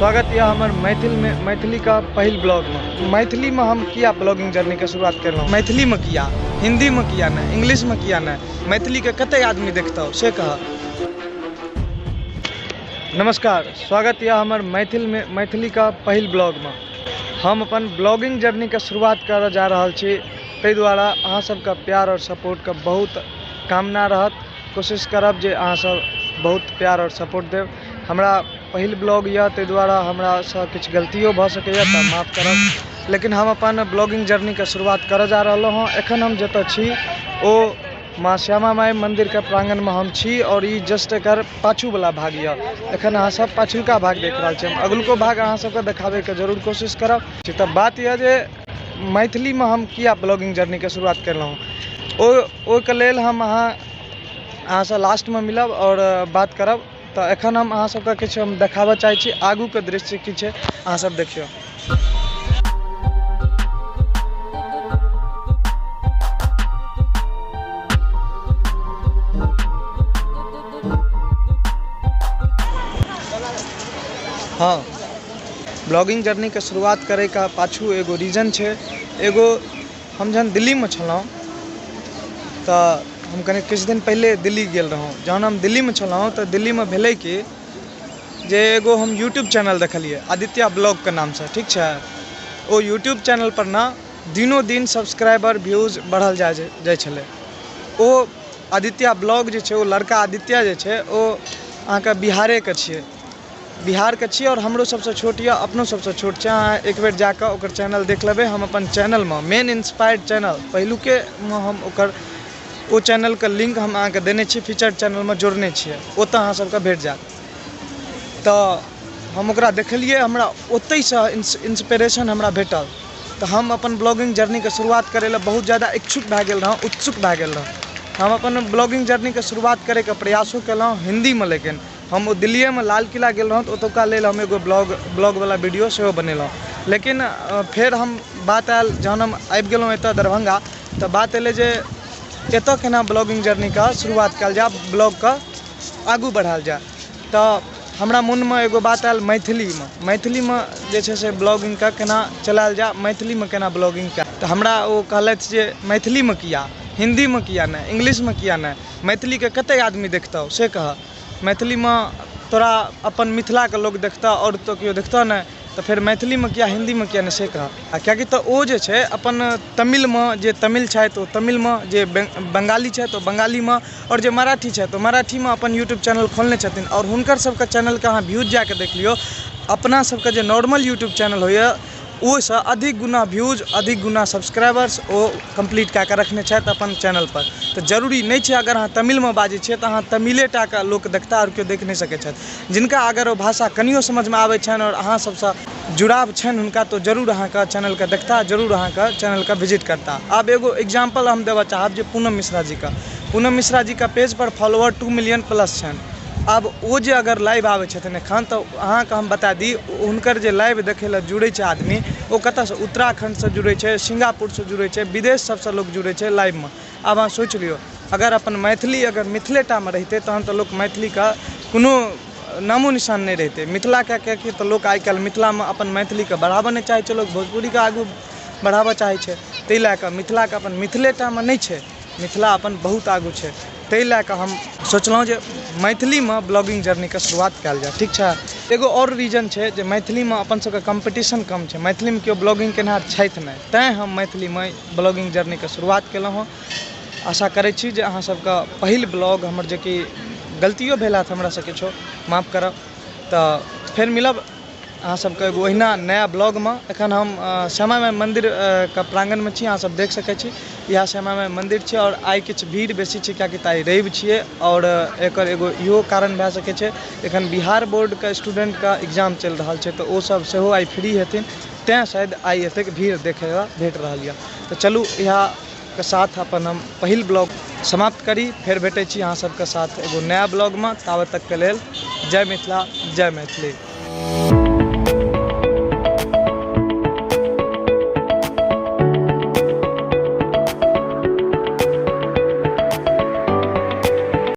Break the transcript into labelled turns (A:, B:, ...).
A: स्वागत है हमार मैथिली का पहिल ब्लॉग में। मैथिली में हम किया ब्लॉगिंग जर्नी के शुरुआत करलहुँ। मैथिली में किया, हिंदी में किया ना, इंग्लिश में किया ना, मैथिली के कते आदमी देखता हो से कह। नमस्कार, स्वागत है हमार मैथिली का पहिल ब्लॉग में। हम अपन ब्लॉगिंग जर्नी के शुरुआत कर जा रहा छी, ताहि द्वारा अहाँ सबका प्यार और सपोर्ट का बहुत कामना रहत। कोशिश करब जे अहाँ सब बहुत प्यार और सपोर्ट देव। हमरा पहिल ब्लॉग यऽ, ताहि द्वारा हमरा से किछु गलतियों भऽ सकैए तऽ माफ करब, लेकिन हम अपन ब्लॉगिंग जर्नी के शुरुआत कर जा रहल हूँ। एखन हम जतऽ छी ओ माँ श्यामा माई मंदिर के प्रांगण में हम छी, और ई जस्ट एकर पाछू वाला भाग यऽ। एखन अहाँ सब पाछुका भाग देख रहल छी, हम अगुलको भाग अहाँ सबके देखाबे के जरूर कोशिश करब। तऽ बात यऽ जे मैथिली में हम किया ब्लॉगिंग जर्नी के शुरुआत करलहुँ, ओहिके लेल हम अहाँ से लास्ट में मिलब और बात करब। तो एखन हम अहाँ सबके किछु हम देखाबऽ चाहै छी, आगू के दृश्य की छै अहाँ सब देखियौ। हाँ, ब्लॉगिंग जर्नी के शुरुआत करे का पाछू एगो रीजन छै। एगो हम जहन दिल्ली में छलहुँ तऽ हम कने किछु दिन पहले दिल्ली गेल रहूँ। जहन हम दिल्ली में छलहुँ तऽ दिल्ली में भेलै कि जे एगो हम यूट्यूब चैनल देखलिए आदित्य ब्लॉग के नाम से, ठीक छै। ओ यूट्यूब चैनल पर ना दिनों दिन सब्सक्राइबर व्यूज बढ़ल जाइ छलै। ओ आदित्य ब्लॉग जे छै, ओ लड़का आदित्य जे छै, ओ अहाँके बिहारे के छियै, और हमरो सबसे छोट या अपनो सबसे छोट छै। अहाँ एक बेर जाकर ओकर चैनल देख लेबै। हम अपन चैनल में मेन इंस्पायर्ड चैनल पहिलुके में हम ओ चैनल के लिंक हम अहाँके देने छी, फीचर्ड चैनल में जोड़ने छियै, ओतऽ अहाँ सबके भेट जायत। तऽ हम ओकरा देखलिए, हमरा ओतै से इंस्पिरेशन हमरा भेटल। तऽ हम अपन ब्लॉगिंग जर्नी के शुरुआत करे ला बहुत ज़्यादा उत्सुक भए गेल रहूँ। हम अपन ब्लॉगिंग जर्नी के शुरुआत करे के प्रयासों केलहुँ हिंदी में, लेकिन हम दिल्ली में लाल किला गेल रहूँ, तो ओतुका लेल हम एगो ब्लॉग वाला वीडियो सेहो बनेलहुँ। लेकिन फिर हम बात आयल, जहन हम आबि गेलहुँ एतऽ दरभंगा, तऽ बात एलै जे एतऽ केना ब्लॉगिंग जर्नी का शुरुआत कयल जाए, ब्लॉग का आगू बढ़ायल जाए। तऽ हमरा मन में एगो बात आयल मैथिली में जे छै से ब्लॉगिंग का केना चलायल जाए, मैथिली में केना ब्लॉगिंग का। तऽ हमरा ओ कहलथि जे मैथिली में किया, हिंदी में किया ना, इंग्लिश में किया ना, मैथिली के कते आदमी देखता हो से कह। मैथिली में तोरा अपन मिथिला के लोग देखता और तो क्यों देखता ना, तो फिर मैथिली में किया, हिंदी में किया ना से कह। कियाकि तो ओ जे छै अपन तमिल में, जे तमिल छै तो तमिल में, जे बंगाली छै तो बंगाली में, और जे मराठी छै तो मराठी में अपन यूट्यूब चैनल खोलने छथिन। और हुनकर सबके चैनल के अहाँ व्यूज जाके देख लियो, अपना सबके जे नॉर्मल यूट्यूब चैनल होइए ओहिसँ अधिक गुना व्यूज, अधिक गुना सब्सक्राइबर्स ओ कंप्लीट कए कऽ रखने छथि अपन चैनल पर। तऽ जरूरी नहीं छै अगर अहाँ तमिल में बाजै छियै तऽ अहाँ तमिले टा के लोक देखता और केओ देख नहीं सकै छथि। जिनका अगर ओ भाषा कनियो समझ में आबै छनि और अहाँ सबसँ जुड़ाव छनि हुनका, तो जरूर अहाँके चैनल के देखता, जरूर अहाँके चैनल के विजिट करता। अब एगो एग्जाम्पल हम देबऽ चाहब जे पूनम मिश्रा जी का पेज पर फॉलोअर 2 मिलियन प्लस छनि। अब वो जे अगर लाइव आबै छथिन एखन, तो अहाँके हम बता दी हुनकर जे लाइव देखे ला जुड़ै छै आदमी, ओ कतऽसँ उत्तराखंड से जुड़ै छै, सिंगापुर से जुड़ै छै, विदेश सबसे लोग जुड़ै छै लाइव में। अब अहाँ सोचि लियो, अगर अपन मैथिली अगर मिथिलेटा में रहिते तहन तो लोग मैथिली का कोनो नामो निशान नहीं रहते। मिथिला क्या तो लोग आइ काल्हि मिथिला में अपन मैथिली के बढ़ावा नहीं चाहे छै, लोग भोजपुरी के आगू बढ़ावा चाहे छै। ताहि लए कऽ मिथिला के अपन मिथिलेटा में नहीं छै, मिथिला अपन बहुत आगू छै। ताहि लए कऽ हम सोचलहुँ जे मैथिली में ब्लॉगिंग जर्नी के शुरुआत कयल जाए, ठीक छै। एगो और रीजन छै जे मैथिली में अपन सबके कंपटीशन कम छै, मैथिली में केओ ब्लॉगिंग केनहार छथि नहीं, तैँ हम मैथिली में ब्लॉगिंग जर्नी के शुरुआत केलहुँ हँ। आशा करै छी जे अहाँ सबके पहिल ब्लॉग हमर जे कि गलतियों भेल हैत हमरा से किछो माफ करब। तऽ फेर मिलब अहाँ सबके एगो ओहिना नया ब्लॉग में। एखन हम श्यामा माई मंदिर के प्रांगण में छी, अहाँ सब देख सकै छी, यह श्यामा माई मंदिर छै। और आइ किछु भीड़ बेसी छै कियाकि आइ रवि छियै, और एकर एगो इहो कारण भए सकै छै एखन बिहार बोर्ड के स्टूडेंट का एग्जाम चलि रहल छै, तो ओ सब सेहो आइ फ्री हेथिन, तैँ शायद आइ एतेक भीड़ देखे भेट रहल यऽ। तो चलू इएह के साथ अपन हम पहिल ब्लॉग समाप्त करी, फेर भेटै छी अहाँ सबके साथ एगो नया ब्लॉग में। ताबत तक के लेल जय मिथिला, जय मैथिली।